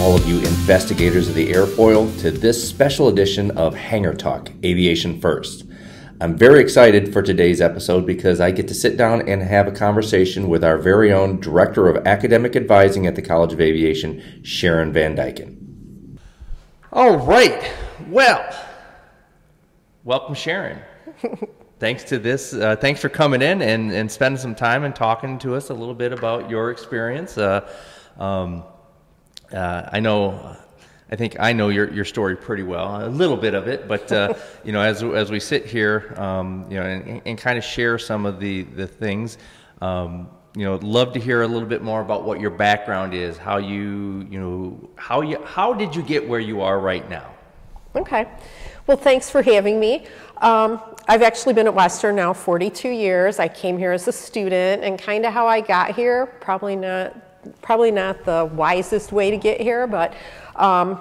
all of you investigators of the airfoil to this special edition of Hangar Talk, Aviation First. I'm very excited for today's episode because I get to sit down and have a conversation with our very own Director of Academic Advising at the College of Aviation, Sharon VanDyken. All right, well, welcome Sharon. Thanks for coming in and spending some time and talking to us a little bit about your experience. I think I know your story pretty well, a little bit of it, but as we sit here, and kind of share some of the things, love to hear a little bit more about what your background is, how did you get where you are right now? Okay, well, thanks for having me. I've actually been at Western now 42 years. I came here as a student, and kind of how I got here, probably not the wisest way to get here, but kind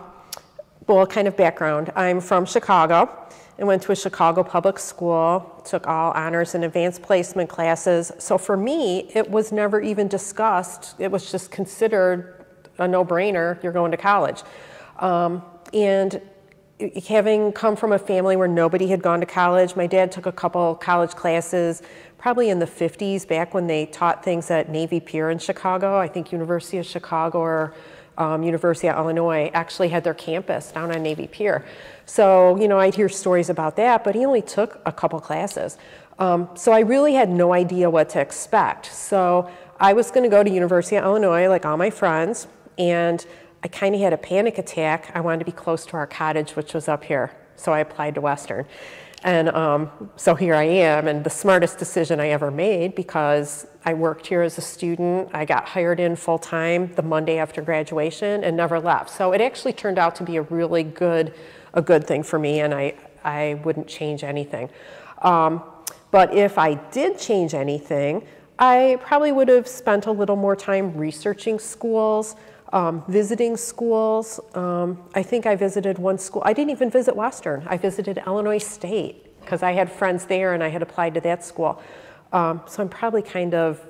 of background. I'm from Chicago. I went to a Chicago public school, took all honors and advanced placement classes. So for me, it was never even discussed. It was just considered a no-brainer, you're going to college. And having come from a family where nobody had gone to college, my dad took a couple college classes probably in the 50s, back when they taught things at Navy Pier in Chicago. I think University of Chicago or University of Illinois actually had their campus down on Navy Pier. So, I'd hear stories about that, but he only took a couple classes. So I really had no idea what to expect. So I was going to go to University of Illinois like all my friends, and I kind of had a panic attack. I wanted to be close to our cottage, which was up here. So I applied to Western. And so here I am, and the smartest decision I ever made, because I worked here as a student. I got hired in full time the Monday after graduation and never left. So it actually turned out to be a really good thing for me, and I wouldn't change anything. But if I did change anything, I probably would have spent a little more time researching schools, visiting schools. I think I visited one school. I didn't even visit Western. I visited Illinois State because I had friends there and I had applied to that school. So I'm probably kind of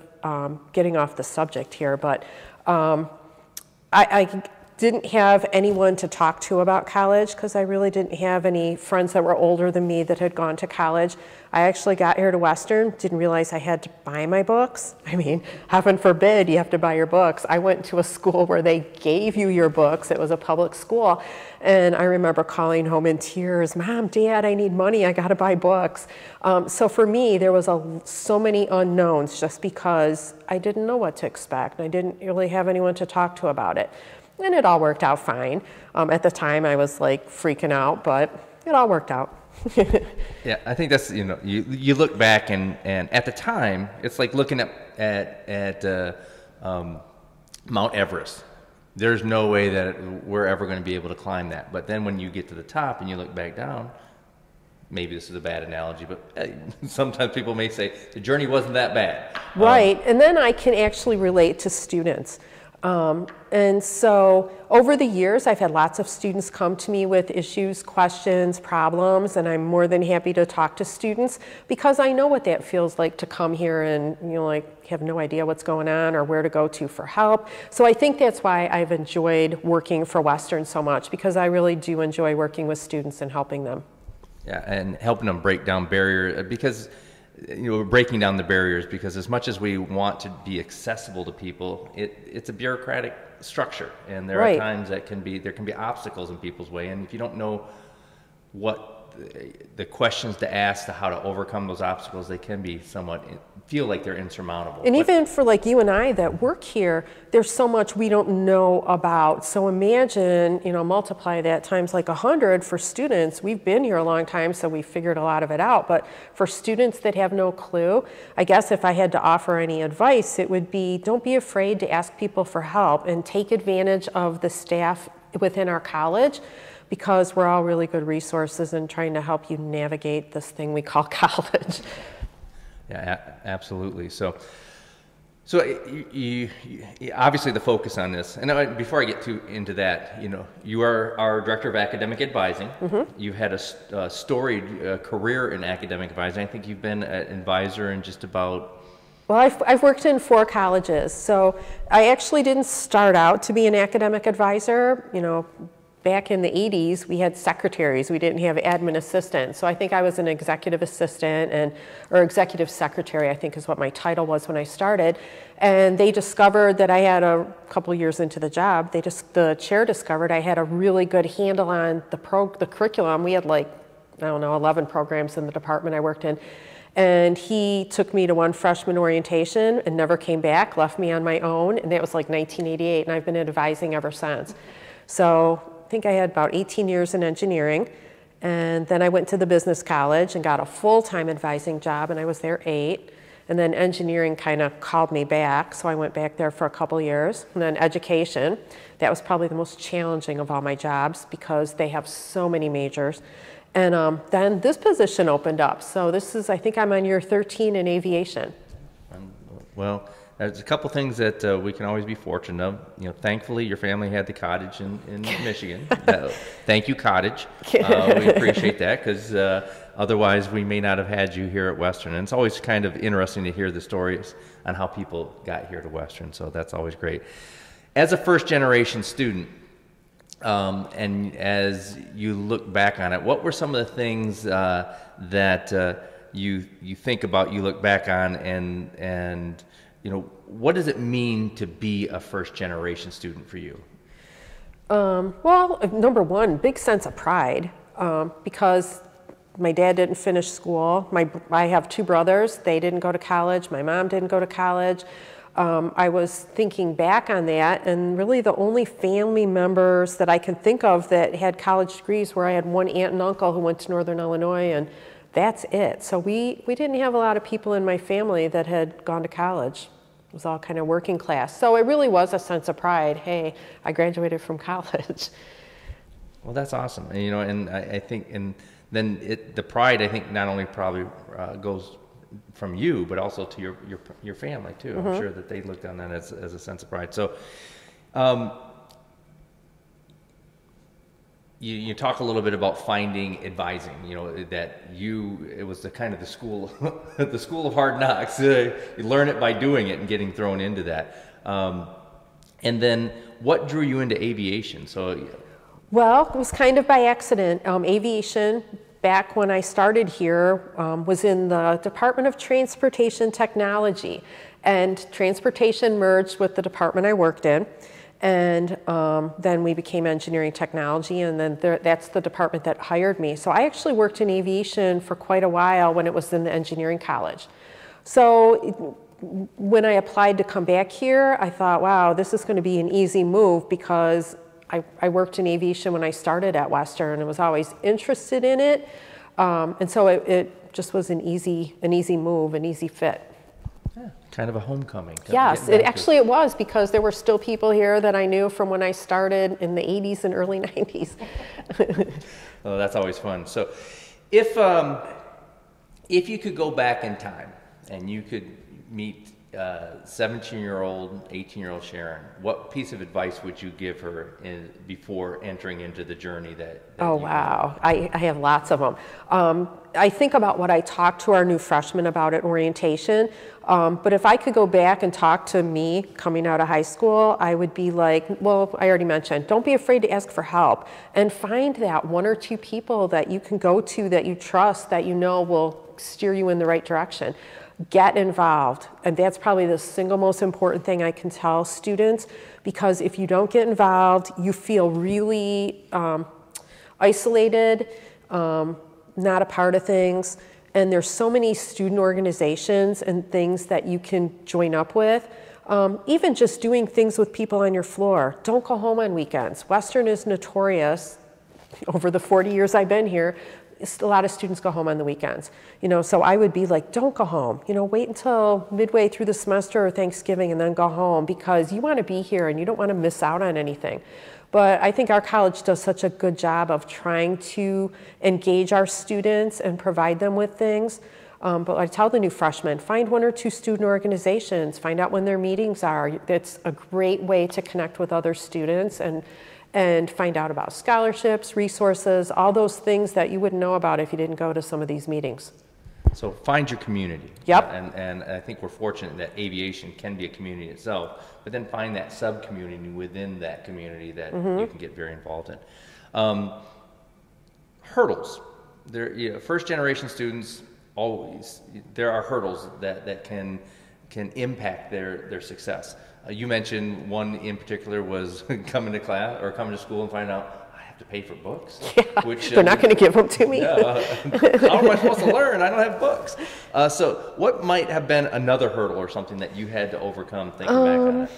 getting off the subject here, but I didn't have anyone to talk to about college because I really didn't have any friends that were older than me that had gone to college. I actually got here to Western, didn't realize I had to buy my books. I mean, heaven forbid you have to buy your books. I went to a school where they gave you your books. It was a public school. And I remember calling home in tears, Mom, Dad, I need money. I got to buy books. So for me, there was so many unknowns just because I didn't know what to expect. I didn't really have anyone to talk to about it. And it all worked out fine. At the time, I was like freaking out, but it all worked out. Yeah, I think that's, you look back and at the time, it's like looking at Mount Everest. There's no way that we're ever going to be able to climb that. But then when you get to the top and you look back down, maybe this is a bad analogy, but sometimes people may say the journey wasn't that bad. Right, and then I can actually relate to students. And so over the years, I've had lots of students come to me with issues, questions, problems, and I'm more than happy to talk to students because I know what that feels like to come here and, have no idea what's going on or where to go to for help. So I think that's why I've enjoyed working for Western so much, because I really do enjoy working with students and helping them. Yeah, and helping them break down barriers, because breaking down the barriers, because as much as we want to be accessible to people, it's a bureaucratic structure, and there are times that there can be obstacles in people's way, and if you don't know what the questions to ask, to how to overcome those obstacles, they can be feel like they're insurmountable. And even for like you and I that work here, there's so much we don't know about. So imagine, multiply that times like 100 for students. We've been here a long time, so we figured a lot of it out. But for students that have no clue, I guess if I had to offer any advice, it would be don't be afraid to ask people for help and take advantage of the staff within our college, because we're all really good resources in trying to help you navigate this thing we call college. Yeah, absolutely. So you obviously the focus on this, and before I get into that, you are our Director of Academic Advising. Mm-hmm. You've had a storied career in academic advising. I think you've been an advisor in just about Well, I've worked in 4 colleges, so I actually didn't start out to be an academic advisor. You know, back in the 80s, we had secretaries. We didn't have admin assistants. So I think I was an executive assistant or executive secretary, I think is what my title was when I started. And they discovered that I had a couple years into the job, the chair discovered I had a really good handle on the curriculum. We had like, I don't know, 11 programs in the department I worked in. And he took me to one freshman orientation and never came back, left me on my own, and that was like 1988, and I've been advising ever since. So I think I had about 18 years in engineering, and then I went to the business college and got a full-time advising job, and I was there 8, and then engineering kind of called me back, so I went back there for a couple years, and then education. That was probably the most challenging of all my jobs because they have so many majors. And then this position opened up. So this is, I think I'm on year 13 in aviation. Well, there's a couple things that we can always be fortunate of. You know, thankfully your family had the cottage in Michigan. Thank you, cottage. We appreciate that because otherwise we may not have had you here at Western. And it's always kind of interesting to hear the stories on how people got here to Western. So that's always great. As a first-generation student, and as you look back on it, what were some of the things that you think about, you look back on, and you know, what does it mean to be a first-generation student for you? Well, number one, big sense of pride, because my dad didn't finish school. I have 2 brothers. They didn't go to college. My mom didn't go to college. I was thinking back on that, and really the only family members that I can think of that had college degrees were I had one aunt and uncle who went to Northern Illinois, and that's it. So we didn't have a lot of people in my family that had gone to college. It was all kind of working class. So it really was a sense of pride. Hey, I graduated from college. Well, that's awesome. And, you know, and I think, and then the pride, I think, not only probably goes from you, but also to your family too. Mm-hmm. I'm sure that they looked on that as a sense of pride. So, you talk a little bit about finding advising. You know that it was the kind of the school, the school of hard knocks. You learn it by doing it and getting thrown into that. And then, what drew you into aviation? So, well, it was kind of by accident. Aviation, back when I started here, was in the Department of Transportation Technology, and transportation merged with the department I worked in, and then we became engineering technology, and then that's the department that hired me. So I actually worked in aviation for quite a while when it was in the engineering college. So when I applied to come back here, I thought, wow, this is going to be an easy move because I worked in aviation when I started at Western and was always interested in it. And so it just was an easy move, an easy fit. Yeah, kind of a homecoming. Yes, it was, because there were still people here that I knew from when I started in the 80s and early 90s. Well, that's always fun. So if you could go back in time and you could meet 17-year-old, 18-year-old Sharon, what piece of advice would you give her before entering into the journey that oh, wow. I have lots of them. I think about what I talked to our new freshmen about at orientation, but if I could go back and talk to me coming out of high school, I would be like, well, I already mentioned, don't be afraid to ask for help, and find that 1 or 2 people that you can go to that you trust, that you know will steer you in the right direction. Get involved, and that's probably the single most important thing I can tell students, because if you don't get involved, you feel really isolated, not a part of things, and there's so many student organizations and things that you can join up with. Even just doing things with people on your floor. Don't go home on weekends. Western is notorious, over the 40 years I've been here, a lot of students go home on the weekends, you know, so I would be like, don't go home, you know, wait until midway through the semester or Thanksgiving and then go home, because you want to be here and you don't want to miss out on anything. But I think our college does such a good job of trying to engage our students and provide them with things. But I tell the new freshmen, find 1 or 2 student organizations, find out when their meetings are. It's a great way to connect with other students and find out about scholarships, resources, all those things that you wouldn't know about if you didn't go to some of these meetings. So find your community. Yep. And I think we're fortunate that aviation can be a community itself, but then find that sub-community within that community that you can get very involved in. Hurdles. First generation students, always, there are hurdles that can impact their success. You mentioned one in particular was coming to class or coming to school and finding out, to pay for books. Yeah, which, they're not going to give them to me. Yeah, how am I supposed to learn? I don't have books. So what might have been another hurdle or something that you had to overcome thinking back on it?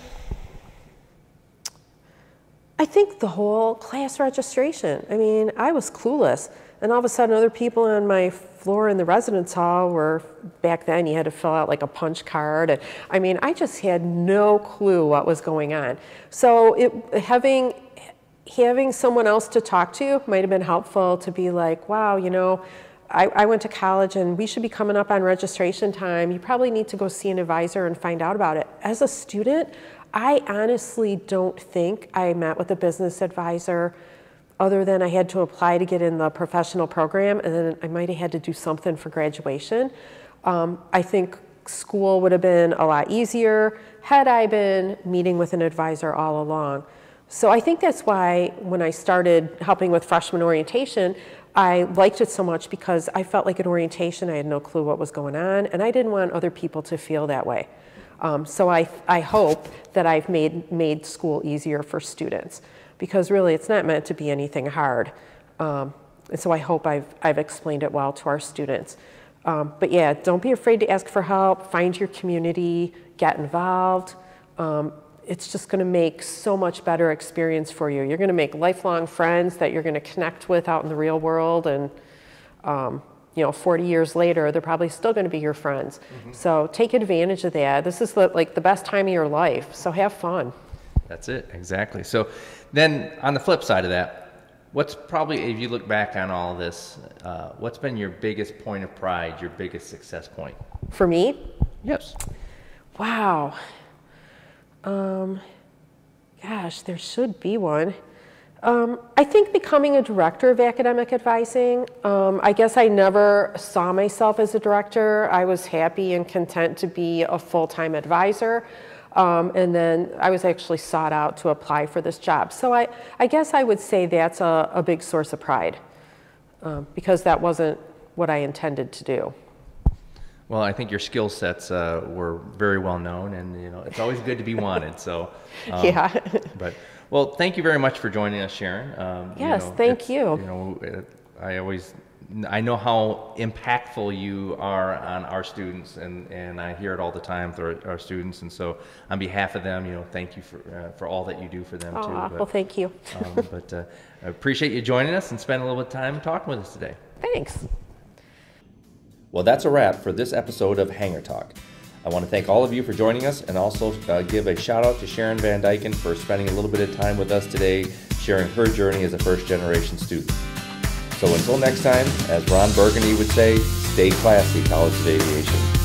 I think the whole class registration. I mean, I was clueless. And all of a sudden other people on my floor in the residence hall were, back then you had to fill out like a punch card. And, I mean, I just had no clue what was going on. So having someone else to talk to might have been helpful, to be like, wow, you know, I went to college and we should be coming up on registration time. You probably need to go see an advisor and find out about it. As a student, I honestly don't think I met with a business advisor other than I had to apply to get in the professional program, and then I might have had to do something for graduation. I think school would have been a lot easier had I been meeting with an advisor all along. So I think that's why when I started helping with freshman orientation, I liked it so much, because I felt like at orientation I had no clue what was going on, and I didn't want other people to feel that way. So I hope that I've made school easier for students, because really it's not meant to be anything hard. And so I hope I've explained it well to our students. But yeah, don't be afraid to ask for help, find your community, get involved. It's just going to make so much better experience for you. You're going to make lifelong friends that you're going to connect with out in the real world, and you know, 40 years later, they're probably still going to be your friends. So take advantage of that. This is like the best time of your life, so have fun. That's it, exactly. So then on the flip side of that, what's probably, if you look back on all of this, what's been your biggest point of pride, your biggest success point? For me? Yes. Wow. Gosh, there should be one. I think becoming a director of academic advising, I guess I never saw myself as a director. I was happy and content to be a full-time advisor. And then I was actually sought out to apply for this job. So I guess I would say that's a big source of pride, because that wasn't what I intended to do. Well, I think your skill sets were very well known, and you know, it's always good to be wanted. So yeah. But well, thank you very much for joining us, Sharon. Yes, you know, thank you. You know, I know how impactful you are on our students, and I hear it all the time through our students. And so, on behalf of them, you know, thank you for all that you do for them too. Well, thank you. But I appreciate you joining us and spending a little bit of time talking with us today. Thanks. Well, that's a wrap for this episode of Hangar Talk. I want to thank all of you for joining us, and also give a shout out to Sharon VanDyken for spending a little bit of time with us today, sharing her journey as a first-generation student. So until next time, as Ron Burgundy would say, stay classy, College of Aviation.